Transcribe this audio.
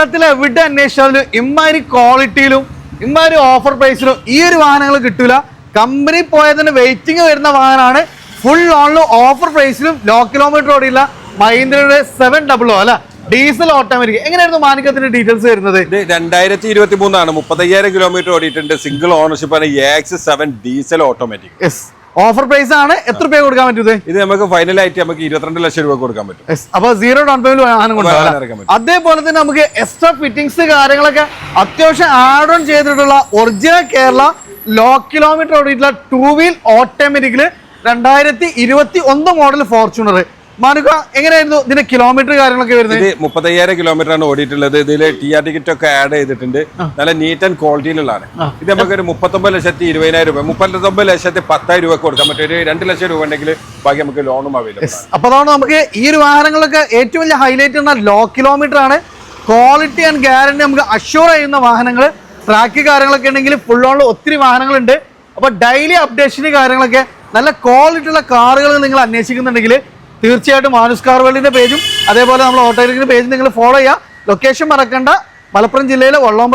കേരളത്തിൽ എവിടെ അന്വേഷിച്ചാലും ഇമ്മാതിരി ക്വാളിറ്റിയിലും ഇമ്മാതിരി ഓഫർ പ്രൈസിലും ഈ ഒരു വാഹനങ്ങൾ കിട്ടൂല. കമ്പനി പോയതിന് വെയിറ്റിംഗ് വരുന്ന വാഹനമാണ്. ഫുൾ ഓണിലും ഓഫർ പ്രൈസിലും ലോ കിലോമീറ്റർ ഓടിയില്ല മഹീന്ദ്രയുടെ 700 അല്ല ഡീസൽ ഓട്ടോമാറ്റിക്. എങ്ങനെയായിരുന്നു മാനിക്കത്തിന്റെ ഡീറ്റെയിൽസ് വരുന്നത്? ഇത് 2023 ആണ്. 35,000 കിലോമീറ്റർ ഓടിയിട്ടുണ്ട്. സിംഗിൾ ഓണർഷിപ്പ് ആണ്. X7 diesel automatic. Offer price ആണ്. എത്ര രൂപ കൊടുക്കാൻ പറ്റും? ഇത് നമുക്ക് ഫൈനലായിട്ട് നമുക്ക് 22 ലക്ഷം രൂപ കൊടുക്കാൻ പറ്റും. അപ്പൊ 0 ഡൗൺ പേയ്മെന്റ് വാഹനം കൊണ്ടുപോകാം. അതേപോലെ തന്നെ നമുക്ക് എക്സ്ട്രാ ഫിറ്റിംഗ്സ് കാര്യങ്ങളൊക്കെ അത്യാവശ്യം ആഡ് ഓൺ ചെയ്തിട്ടുള്ള ഒറിജിനൽ കേരള ലോ കിലോമീറ്റർ ഓടിയിട്ടുള്ള 2 വീൽ ഓട്ടോമാറ്റിക്കില് 2021 മോഡൽ ഫോർച്യൂണർ. മാനുക എങ്ങനെയായിരുന്നു ഇതിന്റെ കിലോമീറ്റർ കാര്യങ്ങളൊക്കെ വരുന്നത്? ഇത് 35,000 കിലോമീറ്റർ ആണ് ഓടിയിട്ടുള്ളത്. ഇതിൽ TR ടിക്കറ്റ് ഒക്കെ ആഡ് ചെയ്തിട്ടുണ്ട്. നല്ല നീറ്റ് ആൻഡ് ക്വാളിറ്റിയിലുള്ളതാണ്. ഇത് നമുക്ക് ഒരു 39,20,000 രൂപ 39,10,000 രൂപ കൊടുക്കാൻ പറ്റും. ഒരു 2 ലക്ഷം രൂപ ഉണ്ടെങ്കിൽ ബാക്കി നമുക്ക് ലോണും അവൈലബിൾ. അപ്പൊ അതാണ് നമുക്ക് ഈ ഒരു വാഹനങ്ങളൊക്കെ ഏറ്റവും വലിയ ഹൈലൈറ്റ് എന്ന ലോ കിലോമീറ്റർ ആണ്. ക്വാളിറ്റി ആൻഡ് ഗ്യാരണ്ടി നമുക്ക് അഷ്യൂർ ചെയ്യുന്ന വാഹനങ്ങൾ. ട്രാക്ക് കാര്യങ്ങളൊക്കെ ഉണ്ടെങ്കിൽ ഫുൾ ഓണിൽ ഒത്തിരി വാഹനങ്ങളുണ്ട്. അപ്പൊ ഡെയിലി അപ്ഡേഷന് കാര്യങ്ങളൊക്കെ നല്ല ക്വാളിറ്റി ഉള്ള കാറുകൾ നിങ്ങൾ അന്വേഷിക്കുന്നുണ്ടെങ്കിൽ തീർച്ചയായിട്ടും മാനുസ് കാർ വേൾഡിന്റെ പേജും അതേപോലെ നമ്മൾ ഓട്ടോയുടെ പേജും നിങ്ങൾ ഫോളോ ചെയ്യുക. ലൊക്കേഷൻ മറക്കണ്ട, മലപ്പുറം ജില്ലയിലെ വള്ളോമ്പ്ര